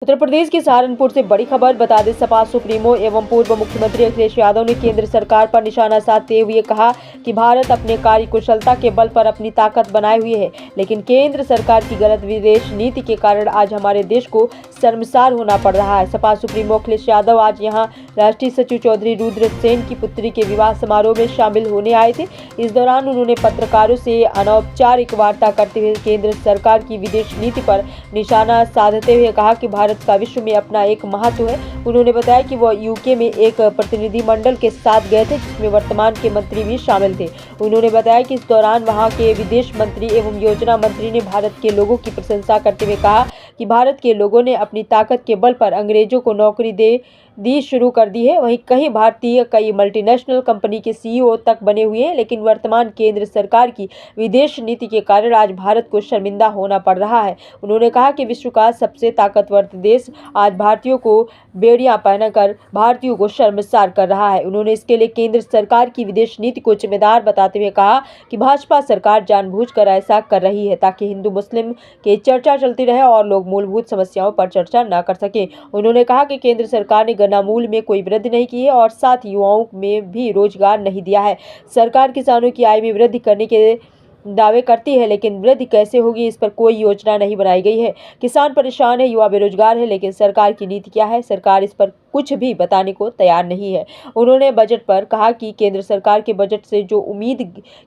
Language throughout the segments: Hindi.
उत्तर प्रदेश के सहारनपुर से बड़ी खबर। बता दें, सपा सुप्रीमो एवं पूर्व मुख्यमंत्री अखिलेश यादव ने केंद्र सरकार पर निशाना साधते हुए कहा कि भारत अपने कार्यकुशलता के बल पर अपनी ताकत बनाए हुए है, लेकिन केंद्र सरकार की गलत विदेश नीति के कारण आज हमारे देश को शर्मसार होना पड़ रहा है। सपा सुप्रीमो अखिलेश यादव आज यहां राष्ट्रीय सचिव चौधरी रुद्र सेन की पुत्री के विवाह समारोह में शामिल होने आए थे। इस दौरान उन्होंने पत्रकारों से अनौपचारिक वार्ता करते हुए केंद्र सरकार की विदेश नीति पर निशाना साधते हुए कहा कि भारत का विश्व में अपना एक महत्व है। उन्होंने बताया कि वह यूके में एक प्रतिनिधिमंडल के साथ गए थे, जिसमें वर्तमान के मंत्री भी शामिल थे। उन्होंने बताया कि इस दौरान वहां के विदेश मंत्री एवं योजना मंत्री ने भारत के लोगों की प्रशंसा करते हुए कहा कि भारत के लोगों ने अपनी ताकत के बल पर अंग्रेजों को नौकरी दी शुरू कर दी है। वहीं कई भारतीय कई मल्टीनेशनल कंपनी के सीईओ तक बने हुए हैं, लेकिन वर्तमान केंद्र सरकार की विदेश नीति के कारण आज भारत को शर्मिंदा होना पड़ रहा है। उन्होंने कहा कि विश्व का सबसे ताकतवर देश आज भारतीयों को बेड़ियां पहनाकर भारतीयों को शर्मसार कर रहा है। उन्होंने इसके लिए केंद्र सरकार की विदेश नीति को जिम्मेदार बताते हुए कहा कि भाजपा सरकार जानबूझकर ऐसा कर रही है ताकि हिंदू मुस्लिम की चर्चा चलती रहे और लोग मूलभूत समस्याओं पर चर्चा न कर सके। उन्होंने कहा कि केंद्र सरकार ने गन्नामूल्य में कोई वृद्धि नहीं की है और साथ ही युवाओं में भी रोजगार नहीं दिया है। सरकार किसानों की आय में वृद्धि करने के दावे करती है, लेकिन वृद्धि कैसे होगी इस पर कोई योजना नहीं बनाई गई है। किसान परेशान है, युवा बेरोजगार है, लेकिन सरकार की नीति क्या है, सरकार इस पर कुछ भी बताने को तैयार नहीं है। उन्होंने बजट पर कहा कि केंद्र सरकार के बजट से जो उम्मीद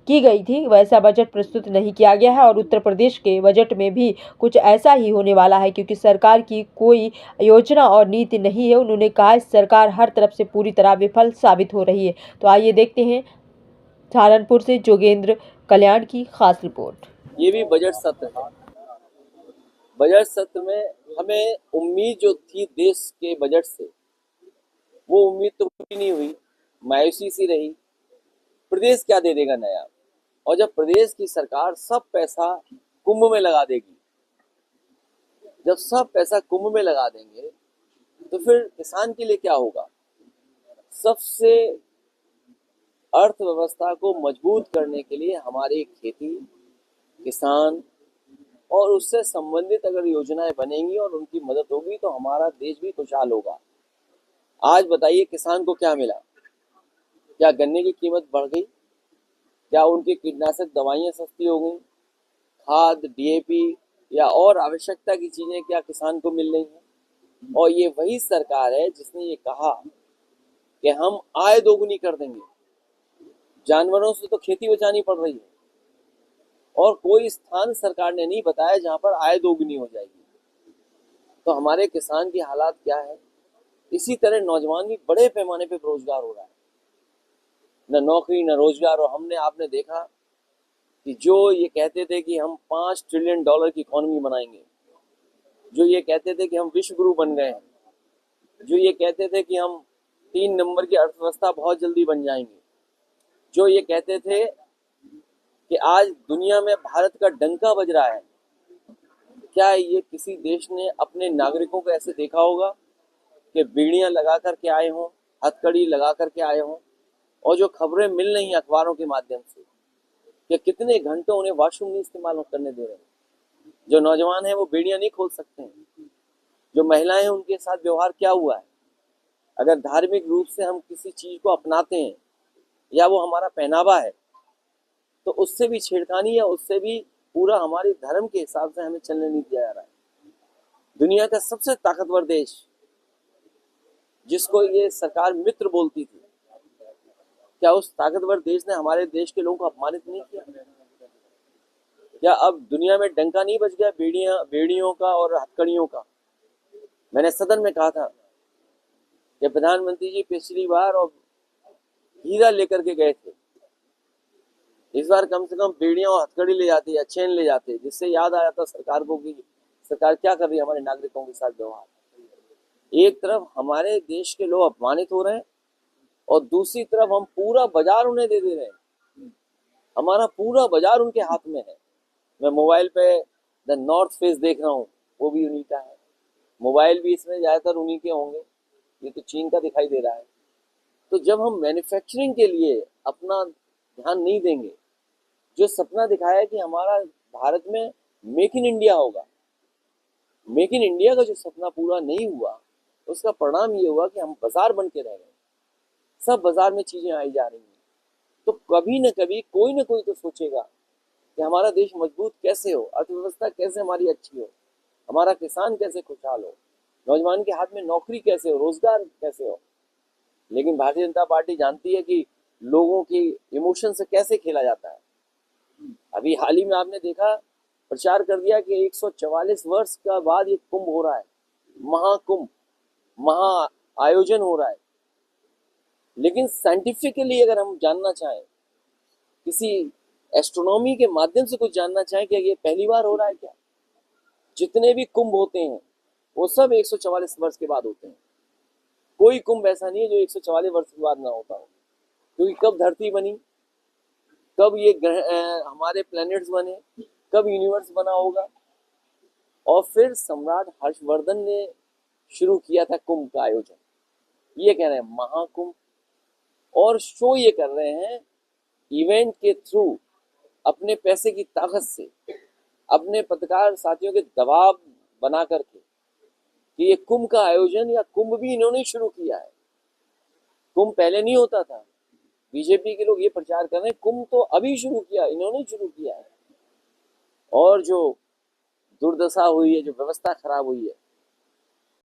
की गई थी वैसा बजट प्रस्तुत नहीं किया गया है और उत्तर प्रदेश के बजट में भी कुछ ऐसा ही होने वाला है, क्योंकि सरकार की कोई योजना और नीति नहीं है। उन्होंने कहा सरकार हर तरफ से पूरी तरह विफल साबित हो रही है। तो आइए देखते हैं सहारनपुर से जोगेंद्र कल्याण की खास रिपोर्ट। ये भी बजट सत्र है। बजट सत्र में हमें उम्मीद जो थी देश के बजट से, वो उम्मीद तो पूरी नहीं हुई, मायूसी सी रही। प्रदेश क्या दे देगा नया? और जब प्रदेश की सरकार सब पैसा कुंभ में लगा देगी, जब सब पैसा कुंभ में लगा देंगे तो फिर किसान के लिए क्या होगा? सबसे अर्थव्यवस्था को मजबूत करने के लिए हमारी खेती, किसान और उससे संबंधित अगर योजनाएं बनेंगी और उनकी मदद होगी तो हमारा देश भी खुशहाल होगा। आज बताइए किसान को क्या मिला? क्या गन्ने की कीमत बढ़ गई? क्या उनकी कीटनाशक दवाइयाँ सस्ती हो गई? खाद, डीएपी या और आवश्यकता की चीजें क्या किसान को मिल रही हैं? और ये वही सरकार है जिसने ये कहा कि हम आय दोगुनी कर देंगे। जानवरों से तो खेती बचानी पड़ रही है और कोई स्थान सरकार ने नहीं बताया जहां पर आय दोगुनी हो जाएगी। तो हमारे किसान की हालात क्या है? इसी तरह नौजवान भी बड़े पैमाने पे बेरोजगार हो रहा है, न नौकरी न रोजगार। और आपने देखा कि जो ये कहते थे कि हम $5 ट्रिलियन की इकोनॉमी बनाएंगे, जो ये कहते थे कि हम विश्व गुरु बन गए हैं, जो ये कहते थे कि हम 3 नंबर की अर्थव्यवस्था बहुत जल्दी बन जाएंगे, जो ये कहते थे कि आज दुनिया में भारत का डंका बज रहा है, क्या ये किसी देश ने अपने नागरिकों को ऐसे देखा होगा कि बीड़ियां लगा करके आए हों, हथकड़ी लगा करके आए हों? और जो खबरें मिल रही हैं अखबारों के माध्यम से कि कितने घंटों उन्हें वॉशरूम नहीं इस्तेमाल करने दे रहे हैं, जो नौजवान हैं वो बीड़ियां नहीं खोल सकते हैं, जो महिलाएं हैं उनके साथ व्यवहार क्या हुआ है? अगर धार्मिक रूप से हम किसी चीज को अपनाते हैं या वो हमारा पहनावा है तो उससे भी छेड़खानी है, उससे भी पूरा हमारे धर्म के हिसाब से हमें चलने नहीं दिया जा रहा है। दुनिया का सबसे ताकतवर देश जिसको ये सरकार मित्र बोलती थी, क्या उस ताकतवर देश ने हमारे देश के लोगों को अपमानित नहीं किया? क्या अब दुनिया में डंका नहीं बज गया बेड़ियों का और हथकड़ियों का? मैंने सदन में कहा था कि प्रधानमंत्री जी पिछली बार और हीरा लेकर के गए थे, इस बार कम से कम बेड़ियां और हथकड़ी ले जाते या चेन ले जाते, जिससे याद आ जाता सरकार को कि सरकार क्या कर रही है हमारे नागरिकों के साथ व्यवहार। एक तरफ हमारे देश के लोग अपमानित हो रहे हैं और दूसरी तरफ हम पूरा बाजार उन्हें दे रहे हैं। हमारा पूरा बाजार उनके हाथ में है। मैं मोबाइल पे द नॉर्थ फेस देख रहा हूँ, वो भी उन्हीं का है। मोबाइल भी इसमें ज़्यादातर उन्हीं के होंगे, ये तो चीन का दिखाई दे रहा है। तो जब हम मैन्युफैक्चरिंग के लिए अपना ध्यान नहीं देंगे, जो सपना दिखाया है कि हमारा भारत में मेक इन इंडिया होगा, मेक इन इंडिया का जो सपना पूरा नहीं हुआ, उसका परिणाम ये हुआ कि हम बाजार बन के रह गए। सब बाजार में चीजें आई जा रही हैं। तो कभी न कभी कोई न कोई तो सोचेगा कि हमारा देश मजबूत कैसे हो, अर्थव्यवस्था कैसे हमारी अच्छी हो, हमारा किसान कैसे खुशहाल हो, नौजवान के हाथ में नौकरी कैसे हो, रोजगार कैसे हो। लेकिन भारतीय जनता पार्टी जानती है कि लोगों की इमोशन से कैसे खेला जाता है। अभी हाल ही में आपने देखा, प्रचार कर दिया कि 144 वर्ष का बाद ये कुंभ हो रहा है, महाकुंभ, महा आयोजन हो रहा है। लेकिन साइंटिफिकली अगर हम जानना चाहें, किसी एस्ट्रोनॉमी के माध्यम से कुछ जानना चाहें कि ये पहली बार हो रहा है क्या, जितने भी कुंभ होते हैं वो सब 144 वर्ष के बाद होते हैं। कोई कुंभ ऐसा नहीं है जो 144 वर्ष के बाद ना होता हो, क्योंकि कब धरती बनी, कब ये हमारे प्लैनेट्स बने, कब यूनिवर्स बना होगा। और फिर सम्राट हर्षवर्धन ने शुरू किया था कुंभ का आयोजन। ये कह रहे हैं महाकुंभ, और शो ये कर रहे हैं इवेंट के थ्रू, अपने पैसे की ताकत से, अपने पत्रकार साथियों के दबाव बना करके कि ये कुंभ का आयोजन या कुंभ भी इन्होंने शुरू किया है। कुंभ पहले नहीं होता था। बीजेपी के लोग ये प्रचार कर रहे हैं कुंभ तो अभी शुरू किया, इन्होंने शुरू किया है। और जो दुर्दशा हुई है, जो व्यवस्था खराब हुई है,